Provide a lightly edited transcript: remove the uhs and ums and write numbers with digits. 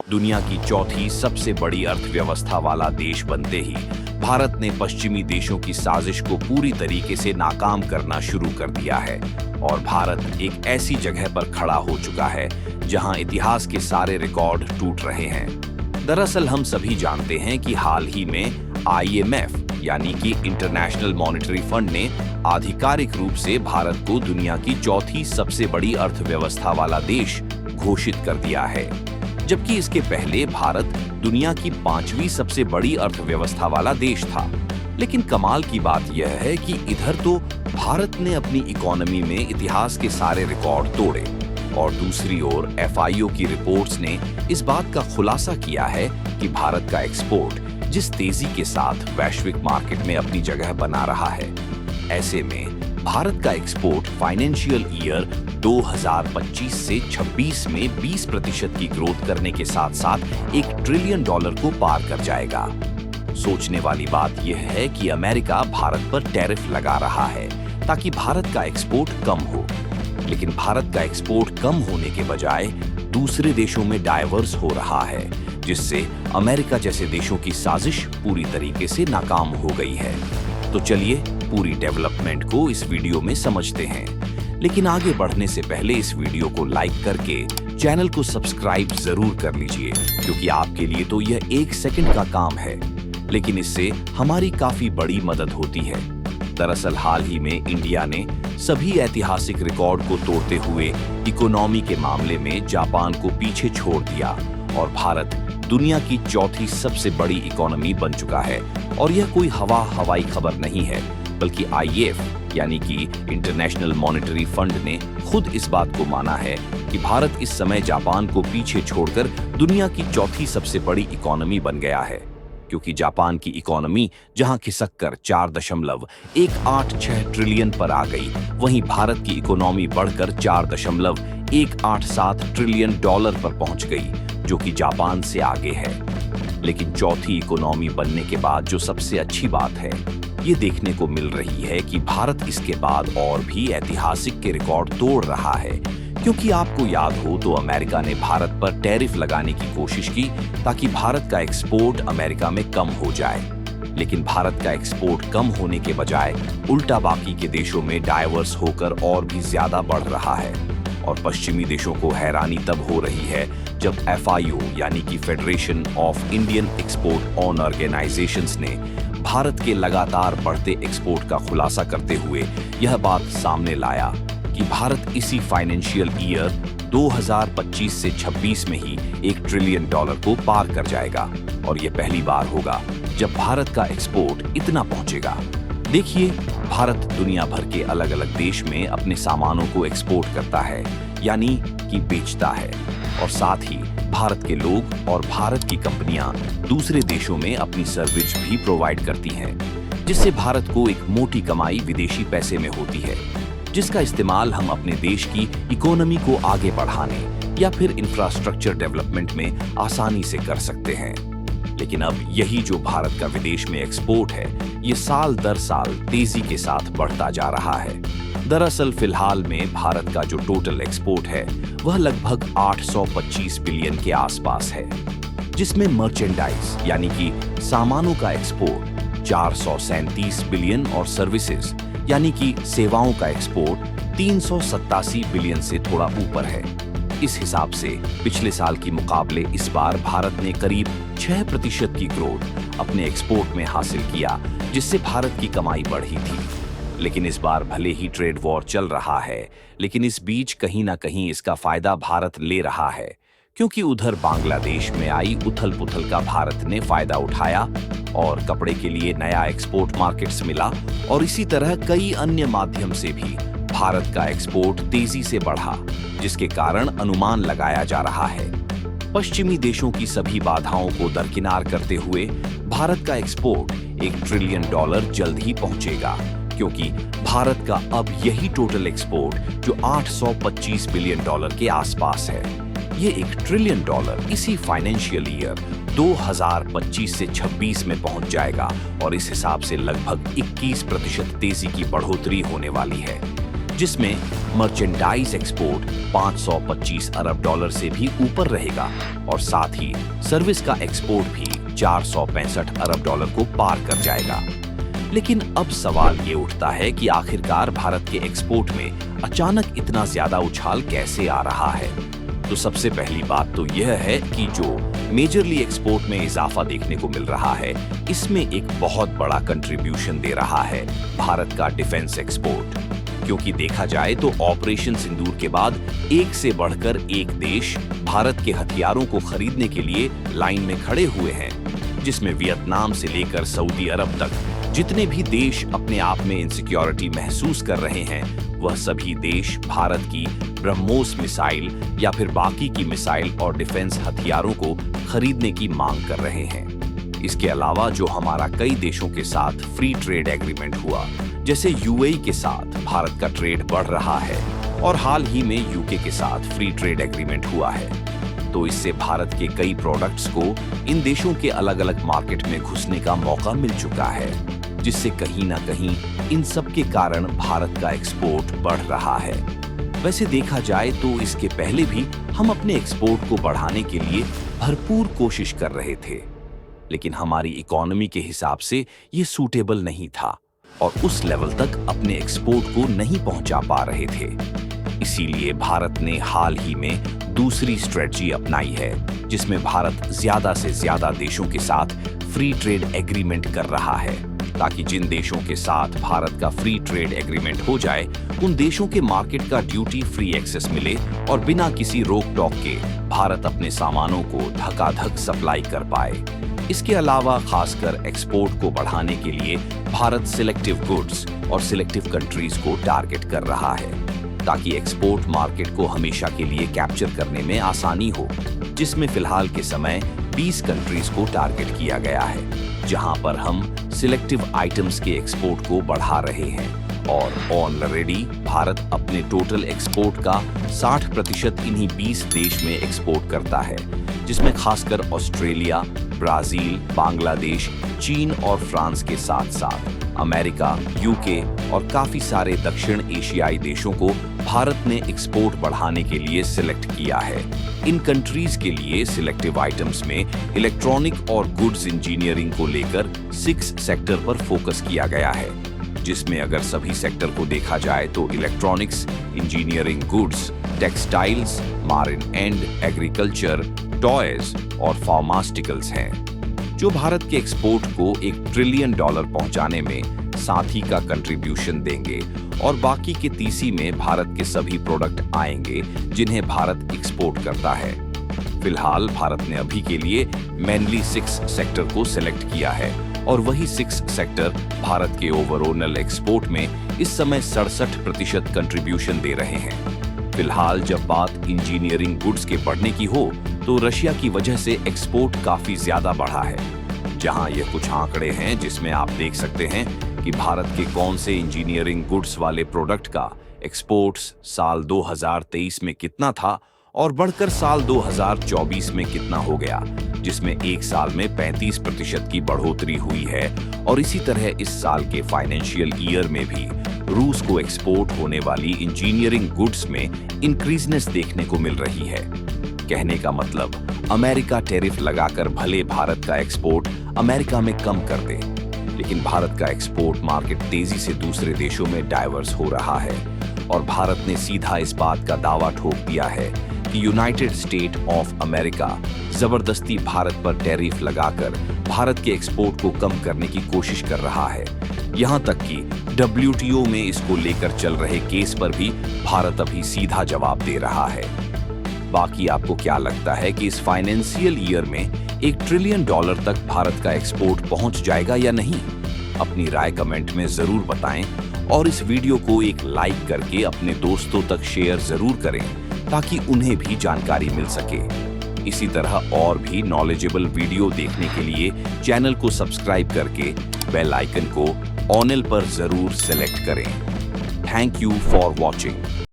दुनिया की चौथी सबसे बड़ी अर्थव्यवस्था वाला देश बनते ही भारत ने पश्चिमी देशों की साजिश को पूरी तरीके से नाकाम करना शुरू कर दिया है और भारत एक ऐसी जगह पर खड़ा हो चुका है जहां इतिहास के सारे रिकॉर्ड टूट रहे हैं। दरअसल हम सभी जानते हैं कि हाल ही में IMF यानी कि इंटरनेशनल मॉनेटरी फंड ने आधिकारिक रूप से भारत को दुनिया की चौथी सबसे बड़ी अर्थव्यवस्था वाला देश घोषित कर दिया है, जबकि इसके पहले भारत दुनिया की 5वीं सबसे बड़ी अर्थव्यवस्था वाला देश था। लेकिन कमाल की बात यह है कि इधर तो भारत ने अपनी इकोनॉमी में इतिहास के सारे रिकॉर्ड तोड़े और दूसरी ओर FIO की रिपोर्ट्स ने इस बात का खुलासा किया है कि भारत का एक्सपोर्ट जिस तेजी के साथ वैश्विक मार्केट में अपनी जगह बना रहा है, ऐसे में भारत का एक्सपोर्ट फाइनेंशियल ईयर 2025 से 26 में 20% की ग्रोथ करने के साथ साथ $1 ट्रिलियन को पार कर जाएगा। सोचने वाली बात यह है कि अमेरिका भारत पर टैरिफ लगा रहा है ताकि भारत का एक्सपोर्ट कम हो, लेकिन भारत का एक्सपोर्ट कम होने के बजाय दूसरे देशों में डाइवर्स हो रहा है, जिससे अमेरिका जैसे देशों की साजिश पूरी तरीके से नाकाम हो गई है। तो चलिए पूरी डेवलपमेंट को इस वीडियो में समझते हैं, लेकिन आगे बढ़ने से पहले इस वीडियो को लाइक करके चैनल को सब्सक्राइब जरूर कर लीजिए, क्योंकि आपके लिए तो यह 1 सेकंड का काम है, लेकिन इससे हमारी काफी बड़ी मदद होती है। दरअसल हाल ही में इंडिया ने सभी ऐतिहासिक रिकॉर्ड को तोड़ते हुए इकोनॉमी के मामले में जापान को पीछे छोड़ दिया और भारत दुनिया की चौथी सबसे बड़ी इकोनॉमी बन चुका है। और यह कोई हवाई खबर नहीं है, बल्कि IMF यानी कि इंटरनेशनल मॉनेटरी फंड ने खुद इस बात को माना है कि भारत इस समय जापान को पीछे छोड़कर दुनिया की चौथी सबसे बड़ी इकोनॉमी बन गया है, क्योंकि जापान की इकोनॉमी जहां खिसककर 4.186 ट्रिलियन पर आ गई, वहीं भारत की इकोनॉमी बढ़कर $4.187 ट्रिलियन पर पहुंच गई, जो कि जापान से आगे है। लेकिन चौथी इकोनॉमी बनने के बाद जो सबसे अच्छी बात है, ये देखने को मिल रही है कि भारत इसके बाद और भी ऐतिहासिक के रिकॉर्ड तोड़ रहा है, क्योंकि आपको याद हो तो अमेरिका ने भारत पर टैरिफ लगाने की कोशिश की ताकि भारत का एक्सपोर्ट अमेरिका में कम हो जाए, लेकिन भारत का एक्सपोर्ट कम होने के बजाय उल्टा बाकी के देशों में डाइवर्स होकर और भी ज्यादा बढ़ रहा है। और पश्चिमी देशों को हैरानी तब हो रही है जब FIO यानी कि federation of Indian export on organisations ने भारत के लगातार बढ़ते एक्सपोर्ट का खुलासा करते हुए यह बात सामने लाया कि भारत इसी फाइनेंशियल ईयर 2025 से 26 में ही $1 ट्रिलियन को पार कर जाएगा और यह पहली बार होगा जब भारत का एक्सपोर्ट इतना पहुंचेगा। देखिए, भारत दुनिया भर के अलग अलग देश में अपने सामानों को एक्सपोर्ट करता है, यानी कि बेचता है, और साथ ही भारत के लोग और भारत की कंपनियां दूसरे देशों में अपनी सर्विस भी प्रोवाइड करती हैं, जिससे भारत को एक मोटी कमाई विदेशी पैसे में होती है, जिसका इस्तेमाल हम अपने देश की इकोनॉमी को आगे बढ़ाने या फिर इंफ्रास्ट्रक्चर डेवलपमेंट में आसानी से कर सकते हैं। लेकिन अब यही जो भारत का विदेश में एक्सपोर्ट है, ये साल दर साल तेजी के साथ बढ़ता जा रहा है। दरअसल फिलहाल में भारत का जो टोटल एक्सपोर्ट है वह लगभग 825 बिलियन के आसपास है, जिसमें मर्चेंडाइज यानी कि सामानों का एक्सपोर्ट 437 बिलियन और सर्विसेज यानी कि सेवाओं का एक्सपोर्ट 387 बिलियन से थोड़ा ऊपर है। इस हिसाब से पिछले साल की मुकाबले इस बार भारत ने करीब 6% की ग्रोथ अपने एक्सपोर्ट में हासिल किया, जिससे भारत की कमाई बढ़ी थी। लेकिन इस बार भले ही ट्रेड वॉर चल रहा है, लेकिन इस बीच कहीं ना कहीं इसका फायदा भारत ले रहा है, क्योंकि उधर बांग्लादेश में आई उथल पुथल का भारत ने फायदा उठाया और कपड़े के लिए नया एक्सपोर्ट मार्केट्स मिला, और इसी तरह कई अन्य माध्यम से भी भारत का एक्सपोर्ट तेजी से बढ़ा, जिसके कारण अनुमान लगाया जा रहा है पश्चिमी देशों की सभी बाधाओं को दरकिनार करते हुए भारत का एक्सपोर्ट $1 ट्रिलियन जल्द ही पहुंचेगा, क्योंकि भारत का अब यही टोटल एक्सपोर्ट जो $825 बिलियन के आसपास है, ये $1 ट्रिलियन इसी फाइनेंशियल ईयर 2025 से 26 में पहुंच जाएगा, और इस हिसाब से लगभग 21% तेजी की बढ़ोतरी होने वाली है, जिसमें मर्चेंडाइज एक्सपोर्ट 525 अरब डॉलर से भी ऊपर रहेगा और साथ ही सर्विस का एक्सपोर्ट भी 465 अरब डॉलर को पार कर जाएगा। लेकिन अब सवाल ये उठता है कि आखिरकार भारत के एक्सपोर्ट में अचानक इतना ज्यादा उछाल कैसे आ रहा है। तो सबसे पहली बात तो यह है कि जो मेजरली एक्सपोर्ट में इजाफा देखने को मिल रहा है, इसमें एक बहुत बड़ा कंट्रीब्यूशन दे रहा है भारत का डिफेंस एक्सपोर्ट। क्योंकि देखा जाए तो ऑपरेशन सिंदूर के बाद एक से बढ़कर एक देश भारत के हथियारों को खरीदने के लिए लाइन में खड़े हुए हैं, जिसमें वियतनाम से लेकर सऊदी अरब तक जितने भी देश अपने आप में इनसिक्योरिटी महसूस कर रहे हैं, वह सभी देश भारत की ब्रह्मोस मिसाइल या फिर बाकी की मिसाइल और डिफेंस हथियारों को खरीदने की मांग कर रहे हैं। इसके अलावा जो हमारा कई देशों के साथ फ्री ट्रेड एग्रीमेंट हुआ, जैसे यूएई के साथ भारत का ट्रेड बढ़ रहा है और हाल ही में यूके के साथ फ्री ट्रेड एग्रीमेंट हुआ है, तो इससे भारत के कई प्रोडक्ट्स को इन देशों के अलग अलग मार्केट में घुसने का मौका मिल चुका है, जिससे कहीं ना कहीं इन सब के कारण भारत का एक्सपोर्ट बढ़ रहा है। वैसे देखा जाए तो इसके पहले भी हम अपने एक्सपोर्ट को बढ़ाने के लिए भरपूर कोशिश कर रहे थे, लेकिन हमारी इकोनॉमी के हिसाब से ये सूटेबल नहीं था और उस लेवल तक अपने एक्सपोर्ट को नहीं पहुंचा पा रहे थे। इसीलिए भारत ने हाल ही में दूसरी स्ट्रेटजी अपनाई है, जिसमें भारत ज्यादा से ज्यादा देशों के साथ फ्री ट्रेड एग्रीमेंट कर रहा है, ताकि जिन देशों के साथ भारत का फ्री ट्रेड एग्रीमेंट हो जाए, उन देशों के मार्केट का ड्यूटी फ्री एक्सेस मिले और बिना किसी रोक टोक के भारत अपने सामानों को धकाधक सप्लाई कर पाए। इसके अलावा खासकर एक्सपोर्ट को बढ़ाने के लिए भारत सिलेक्टिव गुड्स और सिलेक्टिव कंट्रीज को टारगेट कर रहा है, ताकि एक्सपोर्ट मार्केट को हमेशा के लिए कैप्चर करने में आसानी हो, जिसमें फिलहाल के समय 20 कंट्रीज को टारगेट किया गया है, जहां पर हम सिलेक्टिव आइटम्स के एक्सपोर्ट को बढ़ा रहे हैं और ऑलरेडी भारत अपने टोटल एक्सपोर्ट का 60% इन्हीं 20 देश में एक्सपोर्ट करता है, जिसमें खासकर ऑस्ट्रेलिया, ब्राजील, बांग्लादेश, चीन और फ्रांस के साथ साथ अमेरिका, यूके और काफी सारे दक्षिण एशियाई देशों को भारत ने एक्सपोर्ट बढ़ाने के लिए सिलेक्ट किया है। इन कंट्रीज के लिए सिलेक्टिव आइटम्स में इलेक्ट्रॉनिक और गुड्स इंजीनियरिंग को लेकर 6 सेक्टर पर फोकस किया गया है, जिसमें अगर सभी सेक्टर को देखा जाए तो electronics, engineering goods, textiles, Marin and, agriculture, toys और फार्मास्यूटिकल्स हैं, जो भारत के एक्सपोर्ट को $1 ट्रिलियन पहुंचाने में साथी का कंट्रीब्यूशन देंगे और बाकी के तीसी में भारत के सभी प्रोडक्ट आएंगे जिन्हें भारत एक्सपोर्ट करता है। फिलहाल भारत ने अभी के लिए मेनली 6 सेक्टर को सिलेक्ट किया है और वही 6 सेक्टर भारत के ओवरऑल एक्सपोर्ट में इस समय 67% कंट्रीब्यूशन दे रहे हैं। फिलहाल जब बात इंजीनियरिंग गुड्स के बढ़ने की हो तो रशिया की वजह से एक्सपोर्ट काफी ज्यादा बढ़ा है, जहां ये कुछ आंकड़े हैं जिसमें आप देख सकते हैं कि भारत के कौन से इंजीनियरिंग गुड्स वाले प्रोडक्ट का एक्सपोर्ट्स साल 2023 में कितना था और बढ़कर साल 2024 में कितना हो गया, जिसमें एक साल में 35% की बढ़ोतरी हुई है। और इसी तरह इस साल के फाइनेंशियल ईयर में भी रूस को एक्सपोर्ट होने वाली इंजीनियरिंग गुड्स में इंक्रीजनेस देखने को मिल रही है। कहने का मतलब अमेरिका टैरिफ लगाकर भले भारत का एक्सपोर्ट अमेरिका में कम कर दे, लेकिन भारत का एक्सपोर्ट मार्केट तेजी से दूसरे देशों में डाइवर्स हो रहा है और भारत ने सीधा इस बात का दावा ठोक दिया है कि यूनाइटेड स्टेट ऑफ अमेरिका जबरदस्ती भारत पर टैरिफ लगाकर भारत के एक्सपोर्ट को कम करने की कोशिश कर रहा है। यहां तक कि WTO में इसको लेकर चल रहे केस पर भी भारत अभी सीधा जवाब दे रहा है। बाकी आपको क्या लगता है कि इस फाइनेंशियल ईयर में $1 ट्रिलियन तक भारत का एक्सपोर्ट पहुंच जाएगा या नहीं? अपनी राय कमेंट में जरूर बताएं और इस वीडियो को एक लाइक करके अपने दोस्तों तक शेयर जरूर करें ताकि उन्हें भी जानकारी मिल सके। इसी तरह और भी नॉलेजेबल वीडियो देखने के लिए चैनल को सब्सक्राइब करके बेल आइकन को ऑल पर जरूर सेलेक्ट करें। Thank you for watching.